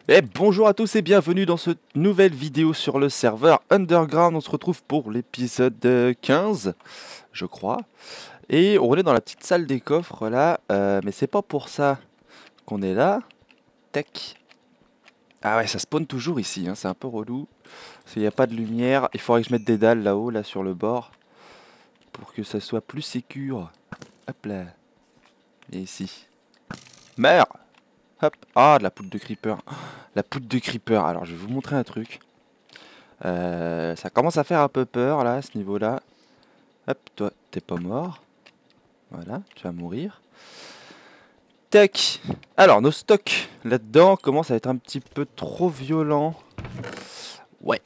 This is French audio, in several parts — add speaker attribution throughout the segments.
Speaker 1: Et bonjour à tous et bienvenue dans cette nouvelle vidéo sur le serveur Underground. On se retrouve pour l'épisode 15, je crois. Et on est dans la petite salle des coffres là, mais c'est pas pour ça qu'on est là. Tac. Ah ouais, ça spawn toujours ici, hein, c'est un peu relou. Parce qu'il n'y a pas de lumière. Il faudrait que je mette des dalles là-haut, là sur le bord, pour que ça soit plus sécure. Hop là. Et ici. Meurs. Hop. Ah, de la poudre de creeper. La poudre de creeper. Alors, je vais vous montrer un truc. Ça commence à faire un peu peur, là, à ce niveau-là. Hop, toi, t'es pas mort. Voilà, tu vas mourir. Tac. Alors, nos stocks, là-dedans, commencent à être un petit peu trop violents. Ouais.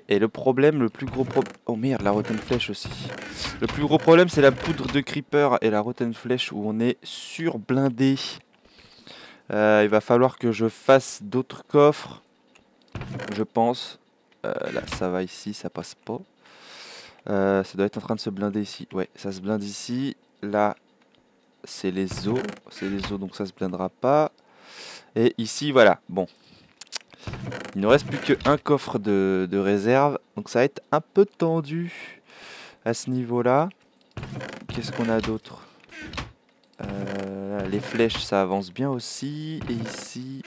Speaker 1: Et le problème, le plus gros problème... Oh merde, la rotten flèche aussi. Le plus gros problème, c'est la poudre de creeper et la rotten flèche où on est surblindé. Il va falloir que je fasse d'autres coffres, je pense. Là, ça va ici, ça passe pas. Ça doit être en train de se blinder ici. Ouais, ça se blinde ici. Là, c'est les os. C'est les os, donc ça se blindera pas. Et ici, voilà. Bon. Il ne reste plus qu'un coffre de réserve. Donc ça va être un peu tendu à ce niveau-là. Qu'est-ce qu'on a d'autre? Les flèches, ça avance bien aussi. Et ici...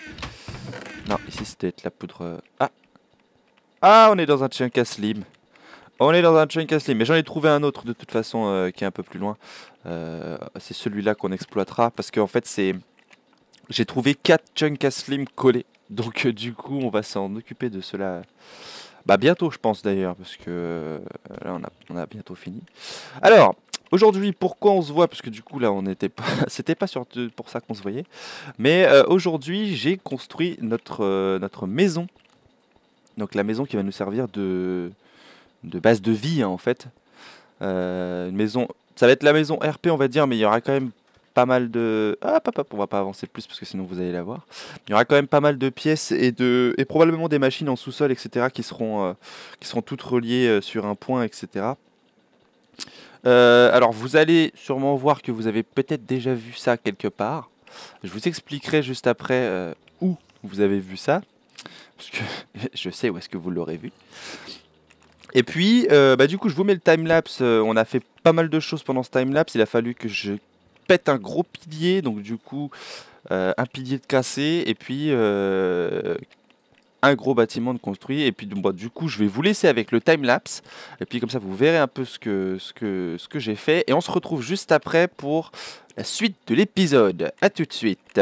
Speaker 1: Non, ici, c'était être la poudre... Ah, on est dans un chunk à slim. On est dans un chunk à slim. Mais j'en ai trouvé un autre de toute façon qui est un peu plus loin. C'est celui-là qu'on exploitera. Parce qu'en fait, c'est... J'ai trouvé 4 chunks à slim collés. Donc du coup, on va s'en occuper de cela. Bah bientôt, je pense d'ailleurs. Parce que là, on a bientôt fini. Alors... Aujourd'hui, pourquoi on se voit? Parce que du coup, là, on n'était pas, c'était pas pour ça qu'on se voyait. Mais aujourd'hui, j'ai construit notre maison. Donc la maison qui va nous servir de base de vie, hein, en fait. Une maison, ça va être la maison RP, on va dire, mais il y aura quand même pas mal de... Ah, on va pas avancer plus parce que sinon vous allez la voir. Il y aura quand même pas mal de pièces et probablement des machines en sous-sol, etc. qui seront toutes reliées sur un point, etc. Alors vous allez sûrement voir que vous avez peut-être déjà vu ça quelque part. Je vous expliquerai juste après où vous avez vu ça. Parce que je sais où est-ce que vous l'aurez vu. Et puis, du coup, je vous mets le timelapse. On a fait pas mal de choses pendant ce timelapse. Il a fallu que je pète un gros pilier. Donc du coup, un pilier de cassé. Et puis, un gros bâtiment de construit. Et puis, du coup, je vais vous laisser avec le timelapse. Et puis, comme ça, vous verrez un peu ce que j'ai fait. Et on se retrouve juste après pour la suite de l'épisode. A tout de suite.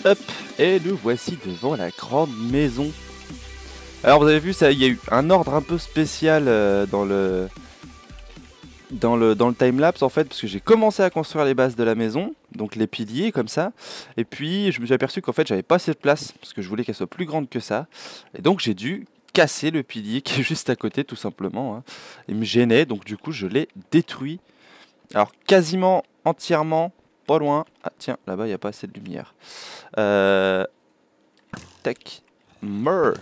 Speaker 1: Hop, et nous voici devant la grande maison. Alors vous avez vu, ça, il y a eu un ordre un peu spécial dans le timelapse en fait, parce que j'ai commencé à construire les bases de la maison, donc les piliers comme ça, et puis je me suis aperçu qu'en fait j'avais pas assez de place, parce que je voulais qu'elle soit plus grande que ça, et donc j'ai dû casser le pilier qui est juste à côté tout simplement, hein. Il me gênait, donc du coup je l'ai détruit. Alors quasiment entièrement, pas loin. Ah tiens, là-bas il n'y a pas assez de lumière. Euh, Tac. Meur.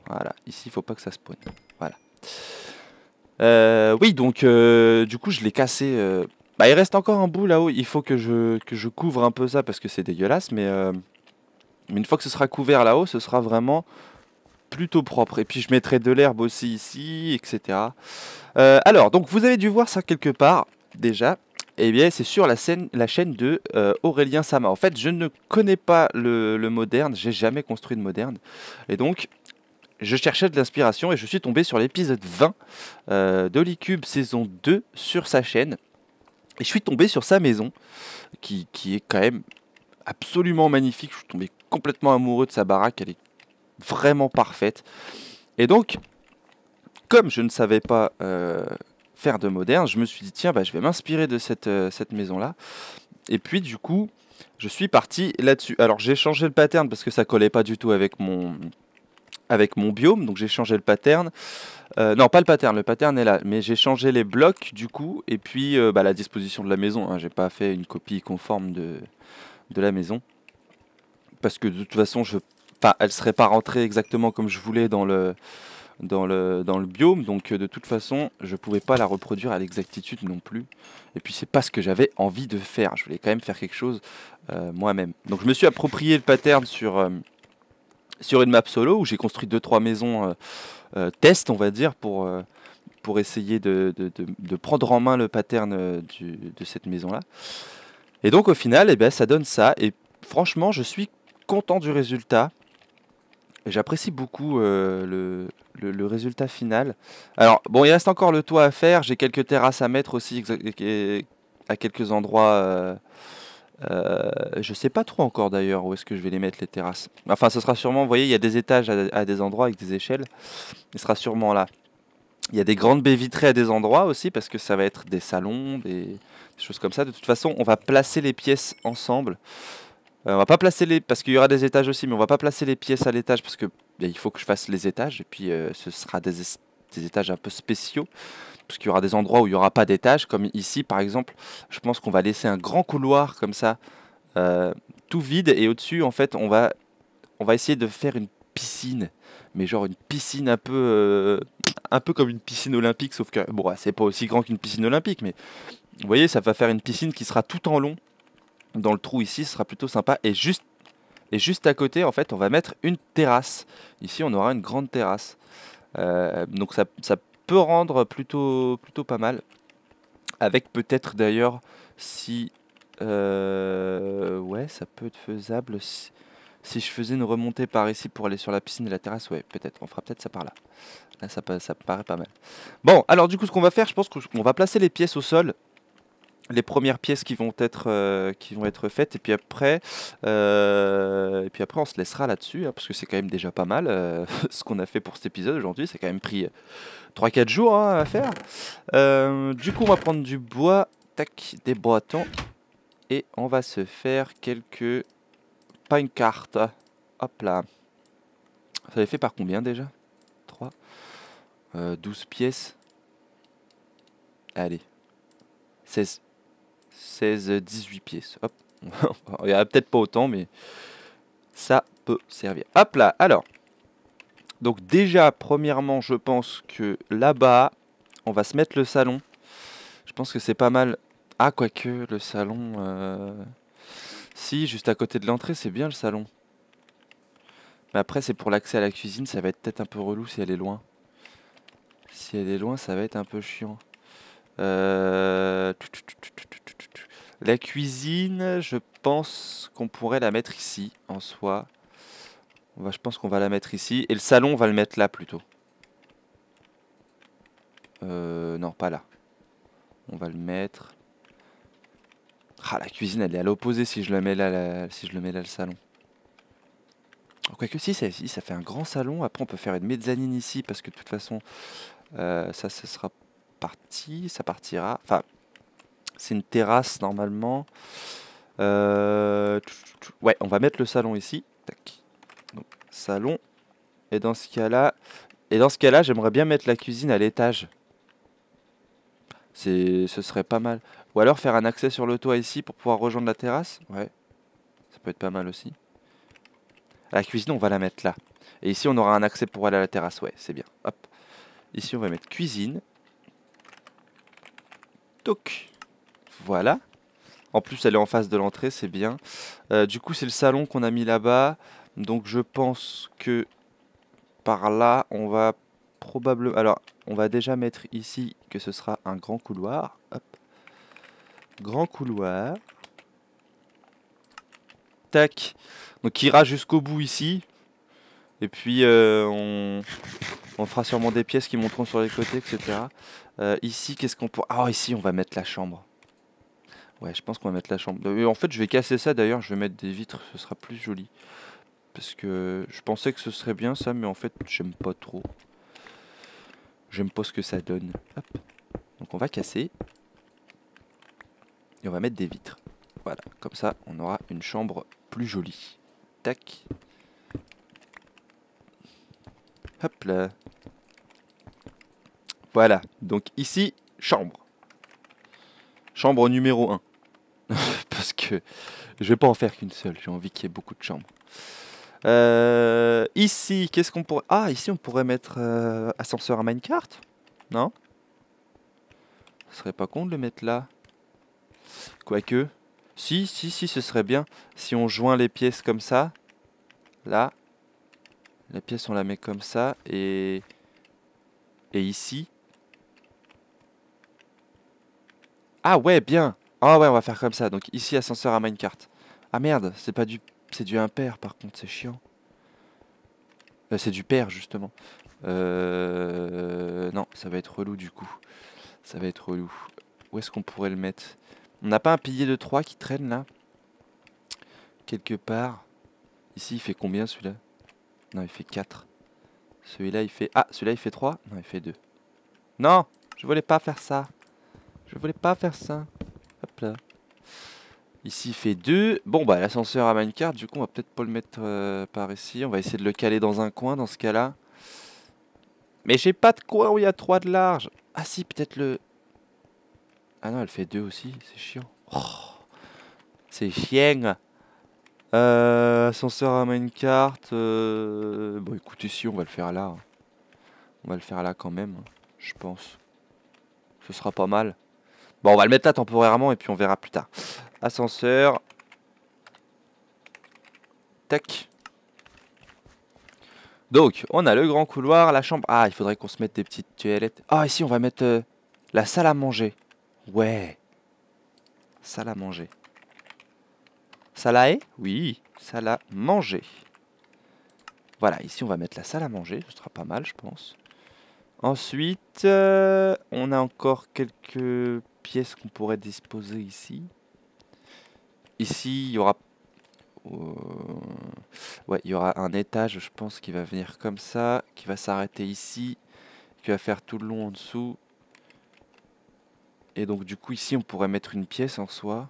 Speaker 1: Voilà, ici il faut pas que ça spawn. Voilà. Oui, donc du coup je l'ai cassé. Bah, il reste encore un bout là-haut. Il faut que je couvre un peu ça parce que c'est dégueulasse. Mais une fois que ce sera couvert là-haut, ce sera vraiment plutôt propre. Et puis je mettrai de l'herbe aussi ici, etc. Alors, donc vous avez dû voir ça quelque part déjà. Eh bien, c'est sur la chaîne de Aurélien Sama. En fait, je ne connais pas le moderne. J'ai jamais construit de moderne. Et donc, je cherchais de l'inspiration et je suis tombé sur l'épisode 20 d'Holicube saison 2 sur sa chaîne. Et je suis tombé sur sa maison, qui est quand même absolument magnifique. Je suis tombé complètement amoureux de sa baraque, elle est vraiment parfaite. Et donc, comme je ne savais pas faire de moderne, je me suis dit, tiens, bah, je vais m'inspirer de cette maison-là. Et puis, du coup, je suis parti là-dessus. Alors, j'ai changé le pattern parce que ça collait pas du tout avec mon biome, donc j'ai changé le pattern. Non, pas le pattern est là, mais j'ai changé les blocs du coup, et puis bah, la disposition de la maison, hein. J'ai pas fait une copie conforme de la maison, parce que de toute façon, enfin, elle serait pas rentrée exactement comme je voulais dans le biome, donc de toute façon, je pouvais pas la reproduire à l'exactitude non plus. Et puis c'est pas ce que j'avais envie de faire, je voulais quand même faire quelque chose moi-même. Donc je me suis approprié le pattern sur une map solo, où j'ai construit deux trois maisons test, on va dire, pour essayer de prendre en main le pattern de cette maison-là. Et donc au final, eh ben, ça donne ça. Et franchement, je suis content du résultat. J'apprécie beaucoup le résultat final. Alors, bon, il reste encore le toit à faire. J'ai quelques terrasses à mettre aussi à quelques endroits. Je sais pas trop encore d'ailleurs où est-ce que je vais les mettre, les terrasses. Enfin, ce sera sûrement, vous voyez, il y a des étages à des endroits avec des échelles. Il sera sûrement là. Il y a des grandes baies vitrées à des endroits aussi parce que ça va être des salons, des choses comme ça. De toute façon, on va placer les pièces ensemble. On va pas placer les parce qu'il y aura des étages aussi, mais on va pas placer les pièces à l'étage parce que il faut que je fasse les étages et puis ce sera des étages un peu spéciaux parce qu'il y aura des endroits où il y aura pas d'étage comme ici par exemple. Je pense qu'on va laisser un grand couloir comme ça, euh, tout vide et au-dessus en fait on va essayer de faire une piscine, mais genre une piscine un peu comme une piscine olympique, sauf que bon, c'est pas aussi grand qu'une piscine olympique, mais vous voyez, ça va faire une piscine qui sera tout en long. Dans le trou ici, ce sera plutôt sympa. Et juste à côté, en fait, on va mettre une terrasse. Ici, on aura une grande terrasse. Donc ça peut rendre plutôt pas mal. Avec peut-être d'ailleurs, si... ouais, ça peut être faisable. Si je faisais une remontée par ici pour aller sur la piscine et la terrasse, ouais, peut-être. On fera peut-être ça par là. Là, ça me paraît pas mal. Bon, alors du coup, ce qu'on va faire, je pense qu'on va placer les pièces au sol. Les premières pièces qui vont être faites. Et puis après, on se laissera là-dessus, hein, parce que c'est quand même déjà pas mal. Ce qu'on a fait pour cet épisode aujourd'hui. C'est quand même pris 3-4 jours, hein, à faire. Du coup, on va prendre du bois. Tac, des bâtons. Et on va se faire quelques pancarte. Hop là. Ça avait fait par combien déjà? 3 12 pièces. Allez. 18 pièces. Hop. Il n'y en a peut-être pas autant, mais ça peut servir. Hop là. Alors. Donc déjà, premièrement, je pense que là-bas, on va se mettre le salon. Je pense que c'est pas mal. Ah, quoique, le salon... Si, juste à côté de l'entrée, c'est bien le salon. Mais après, c'est pour l'accès à la cuisine, ça va être peut-être un peu relou si elle est loin. Si elle est loin, ça va être un peu chiant. La cuisine, je pense qu'on pourrait la mettre ici, en soi. Je pense qu'on va la mettre ici. Et le salon, on va le mettre là, plutôt. Non, pas là. On va le mettre... Ah, la cuisine, elle est à l'opposé si je le mets là, si je le mets là, le salon. Quoique si, ça fait un grand salon. Après, on peut faire une mezzanine ici parce que de toute façon, ça sera parti. Ça partira. Enfin, c'est une terrasse normalement. Ouais, on va mettre le salon ici. Tac. Donc, salon. Et dans ce cas-là, j'aimerais bien mettre la cuisine à l'étage. Ce serait pas mal. Ou alors faire un accès sur le toit ici pour pouvoir rejoindre la terrasse. Ouais, ça peut être pas mal aussi. La cuisine, on va la mettre là. Et ici, on aura un accès pour aller à la terrasse. Ouais, c'est bien. Hop. Ici, on va mettre cuisine. Toc. Voilà. En plus, elle est en face de l'entrée, c'est bien. Du coup, c'est le salon qu'on a mis là-bas. Donc, je pense que par là, on va probablement... Alors, on va déjà mettre ici que ce sera un grand couloir. Hop. Grand couloir. Tac. Donc, qui ira jusqu'au bout ici. Et puis, on fera sûrement des pièces qui monteront sur les côtés, etc. Ici, qu'est-ce qu'on pourra... Ah, ici, on va mettre la chambre. Ouais, je pense qu'on va mettre la chambre. En fait, je vais casser ça d'ailleurs. Je vais mettre des vitres. Ce sera plus joli. Parce que je pensais que ce serait bien ça, mais en fait, j'aime pas trop. J'aime pas ce que ça donne. Hop. Donc, on va casser. Et on va mettre des vitres. Voilà. Comme ça, on aura une chambre plus jolie. Tac. Hop là. Voilà. Donc, ici, chambre. Chambre numéro 1. Parce que je vais pas en faire qu'une seule. J'ai envie qu'il y ait beaucoup de chambres. Ici, qu'est-ce qu'on pourrait... Ah, ici, on pourrait mettre ascenseur à minecart. Non? Ce serait pas con de le mettre là. Quoique. Si, ce serait bien. Si on joint les pièces comme ça. Là. La pièce, on la met comme ça. Et ici. Ah ouais, bien. Ah ouais, on va faire comme ça. Donc ici, ascenseur à minecart. Ah merde, c'est pas du... C'est du impair, par contre, c'est chiant. C'est du pair, justement. Non, ça va être relou, du coup. Ça va être relou. Où est-ce qu'on pourrait le mettre? On n'a pas un pilier de 3 qui traîne, là? Quelque part. Ici, il fait combien, celui-là? Non, il fait 4. Celui-là, il fait... Ah, celui-là, il fait 3. Non, il fait 2. Non! Je voulais pas faire ça. Je voulais pas faire ça. Hop là. Ici, il fait 2. Bon, bah, l'ascenseur à minecart, du coup, on va peut-être pas le mettre par ici. On va essayer de le caler dans un coin, dans ce cas-là. Mais j'ai pas de coin où il y a 3 de large. Ah si, peut-être le... Ah non, elle fait 2 aussi. C'est chiant. Oh, c'est chiant. Ascenseur à minecart. Bon, écoute, ici, on va le faire là. On va le faire là quand même, je pense. Ce sera pas mal. Bon, on va le mettre là temporairement et puis on verra plus tard. Ascenseur. Tac. Donc, on a le grand couloir, la chambre. Ah, il faudrait qu'on se mette des petites toilettes. Ah, ici, on va mettre la salle à manger. Ouais. Salle à manger. Salle à Oui, salle à manger. Voilà, ici, on va mettre la salle à manger. Ce sera pas mal, je pense. Ensuite, on a encore quelques pièces qu'on pourrait disposer ici. Ici, il y aura... ouais, il y aura un étage, je pense, qui va venir comme ça, qui va s'arrêter ici, qui va faire tout le long en dessous. Et donc, du coup, ici, on pourrait mettre une pièce en soi.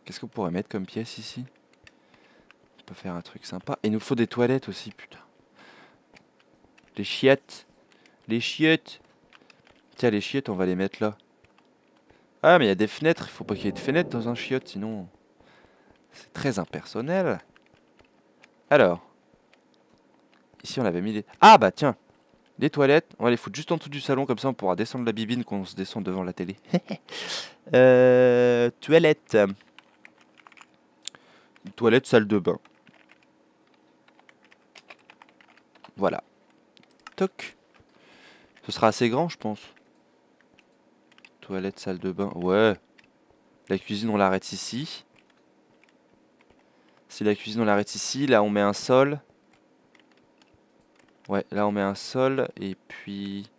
Speaker 1: Qu'est-ce qu'on pourrait mettre comme pièce ici? On peut faire un truc sympa. Et il nous faut des toilettes aussi, putain. Les chiottes. Les chiottes. Tiens, les chiottes, on va les mettre là. Ah, mais il y a des fenêtres. Il faut pas qu'il y ait de fenêtres dans un chiotte, sinon... C'est très impersonnel. Alors. Ici, on avait mis des... Ah, bah tiens. Des toilettes. On va les foutre juste en dessous du salon. Comme ça, on pourra descendre la bibine quand on se descend devant la télé. Toilette. Toilette, salle de bain. Voilà. Toc. Ce sera assez grand, je pense. Toilette, salle de bain. Ouais. La cuisine, on l'arrête ici. Si la cuisine, on l'arrête ici, là, on met un sol. Ouais, là, on met un sol. Et puis...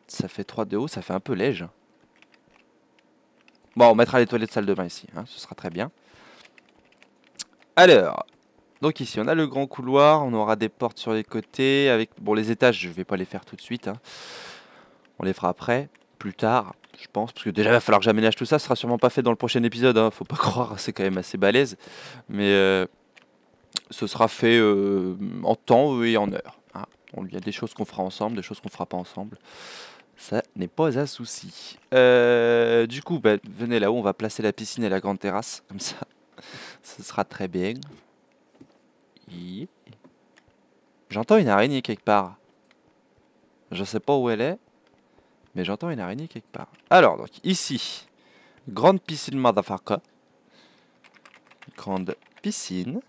Speaker 1: Ça fait 3 de haut, ça fait un peu léger. Bon, on mettra les toilettes salle de bain ici, hein, ce sera très bien. Alors, donc ici, on a le grand couloir, on aura des portes sur les côtés, avec... Bon, les étages, je vais pas les faire tout de suite, hein. On les fera après, plus tard, je pense, parce que déjà, il va falloir que j'aménage tout ça, ce sera sûrement pas fait dans le prochain épisode, hein, faut pas croire, c'est quand même assez balèze. Mais ce sera fait en temps et en heure, hein. Il y a des choses qu'on fera ensemble, des choses qu'on fera pas ensemble. Ça n'est pas un souci. Du coup, bah, venez là-haut, on va placer la piscine et la grande terrasse, comme ça, ce sera très bien. J'entends une araignée quelque part. Je sais pas où elle est, mais j'entends une araignée quelque part. Alors, donc ici, grande piscine motherfucker. Grande piscine.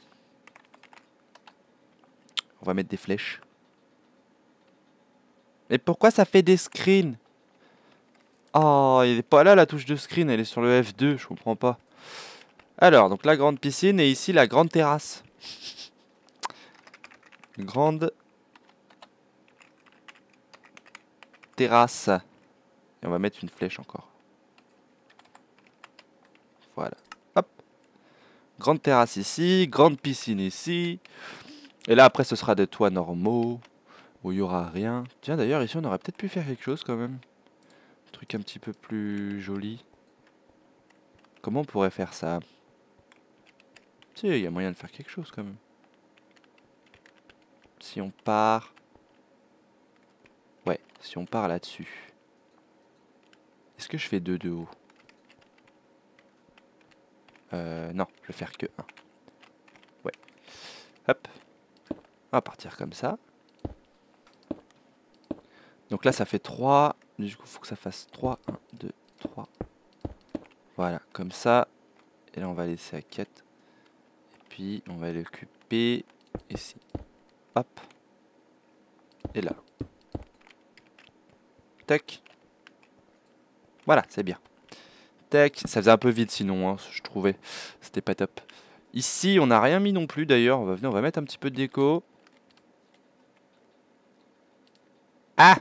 Speaker 1: On va mettre des flèches. Mais pourquoi ça fait des screens? Oh, il est pas là la touche de screen, elle est sur le F2, je comprends pas. Alors, donc la grande piscine et ici la grande terrasse. Grande terrasse. Et on va mettre une flèche encore. Voilà. Hop. Grande terrasse ici, grande piscine ici. Et là après ce sera des toits normaux. Où il n'y aura rien. Tiens d'ailleurs ici on aurait peut-être pu faire quelque chose quand même. Un truc un petit peu plus joli. Comment on pourrait faire ça? Si, il y a moyen de faire quelque chose quand même. Si on part... Ouais, si on part là-dessus. Est-ce que je fais 2 de haut? Non, je vais faire que 1. Ouais. Hop. On va partir comme ça. Donc là, ça fait 3. Du coup, il faut que ça fasse 3. 1, 2, 3. Voilà, comme ça. Et là, on va laisser à 4. Et puis, on va l'occuper ici. Hop. Et là. Tac. Voilà, c'est bien. Tac. Ça faisait un peu vide sinon, hein, je trouvais. C'était pas top. Ici, on n'a rien mis non plus d'ailleurs. On va mettre un petit peu de déco. Ah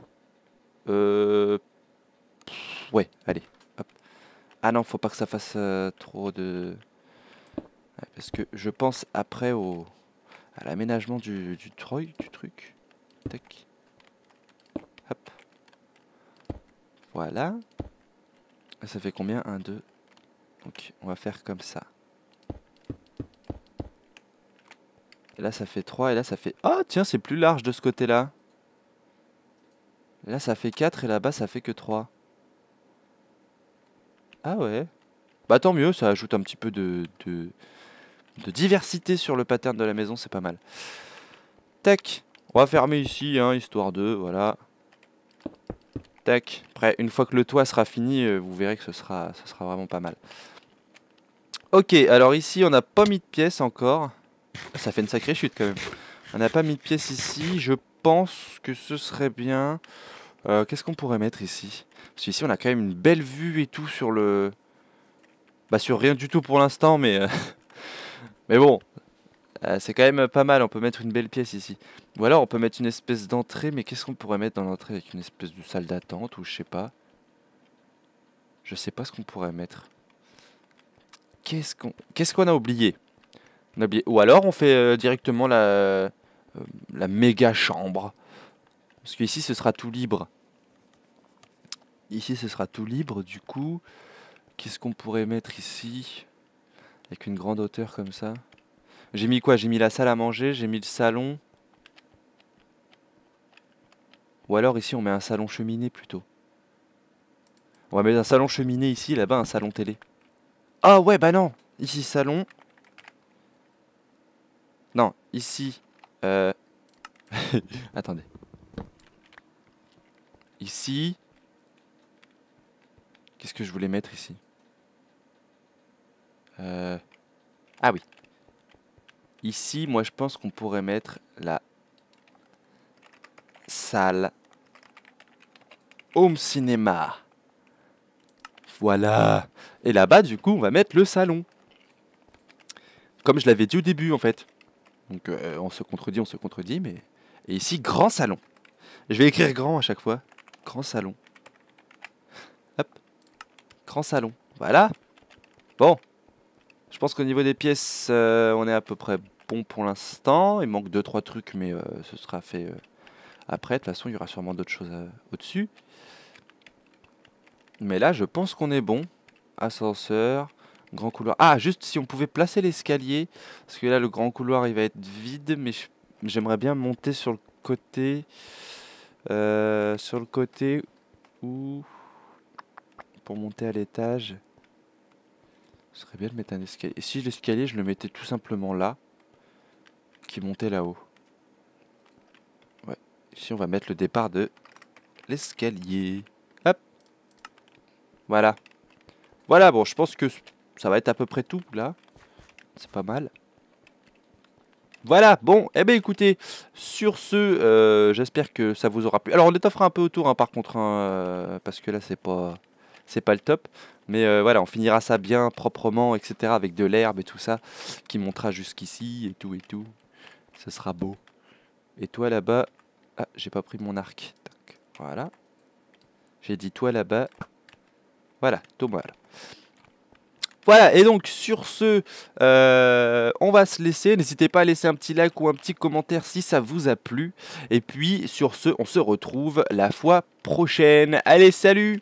Speaker 1: ouais, allez. Hop. Ah non, faut pas que ça fasse trop de... Ouais, parce que je pense après à l'aménagement du truc. Tac. Hop. Voilà. Ça fait combien? 1, 2. Donc on va faire comme ça. Et là ça fait 3 et là ça fait... Ah tiens, c'est plus large de ce côté-là. Là ça fait 4 et là-bas ça fait que 3. Ah ouais. Bah tant mieux, ça ajoute un petit peu de diversité sur le pattern de la maison, c'est pas mal. Tac. On va fermer ici, hein, histoire de... Voilà. Tac. Après, une fois que le toit sera fini, vous verrez que ce sera vraiment pas mal. Ok, alors ici, on n'a pas mis de pièces encore. Ça fait une sacrée chute quand même. On n'a pas mis de pièces ici. Je pense que ce serait bien... qu'est-ce qu'on pourrait mettre ici? Parce qu'ici, on a quand même une belle vue et tout sur le... Bah sur rien du tout pour l'instant, mais... mais bon, c'est quand même pas mal. On peut mettre une belle pièce ici. Ou alors, on peut mettre une espèce d'entrée. Mais qu'est-ce qu'on pourrait mettre dans l'entrée avec une espèce de salle d'attente ou je sais pas. Je sais pas ce qu'on pourrait mettre. Qu'est-ce qu'on a oublié? On a oublié. Ou alors, on fait directement la méga chambre. Parce qu'ici, ce sera tout libre. Ici, ce sera tout libre. Du coup, qu'est-ce qu'on pourrait mettre ici? Avec une grande hauteur comme ça. J'ai mis quoi? J'ai mis la salle à manger, j'ai mis le salon. Ou alors ici, on met un salon cheminée plutôt. On va mettre un salon cheminée ici, là-bas, un salon télé. Ah ouais, bah non. Ici, salon. Non, ici. Attendez. Ici. Qu'est-ce que je voulais mettre ici? Ah oui. Ici, moi, je pense qu'on pourrait mettre la salle home cinéma. Voilà. Et là-bas, du coup, on va mettre le salon. Comme je l'avais dit au début, en fait. Donc, on se contredit, mais... Et ici, grand salon. Je vais écrire grand à chaque fois. Grand salon. Hop. Grand salon. Voilà. Bon. Je pense qu'au niveau des pièces, on est à peu près bon pour l'instant. Il manque 2-3 trucs, mais ce sera fait après. De toute façon, il y aura sûrement d'autres choses au-dessus. Mais là, je pense qu'on est bon. Ascenseur, grand couloir. Ah, juste si on pouvait placer l'escalier. Parce que là, le grand couloir, il va être vide. Mais j'aimerais bien monter sur le côté. Sur le côté où... Pour monter à l'étage. Ce serait bien de mettre un escalier. Et si l'escalier, je le mettais tout simplement là. Qui montait là-haut. Ouais. Ici, on va mettre le départ de l'escalier. Hop. Voilà. Voilà, bon, je pense que ça va être à peu près tout, là. C'est pas mal. Voilà, bon, eh bien écoutez, sur ce, j'espère que ça vous aura plu. Alors, on étoffera un peu autour, hein, par contre, hein, parce que là, c'est pas le top. Mais voilà, on finira ça bien, proprement, etc., avec de l'herbe et tout ça, qui montera jusqu'ici, et tout, et tout. Ce sera beau. Et toi, là-bas... Ah, j'ai pas pris mon arc. Tac, voilà. J'ai dit toi, là-bas. Voilà, Thomas, là. Voilà, et donc sur ce, on va se laisser. N'hésitez pas à laisser un petit like ou un petit commentaire si ça vous a plu. Et puis sur ce, on se retrouve la fois prochaine. Allez, salut!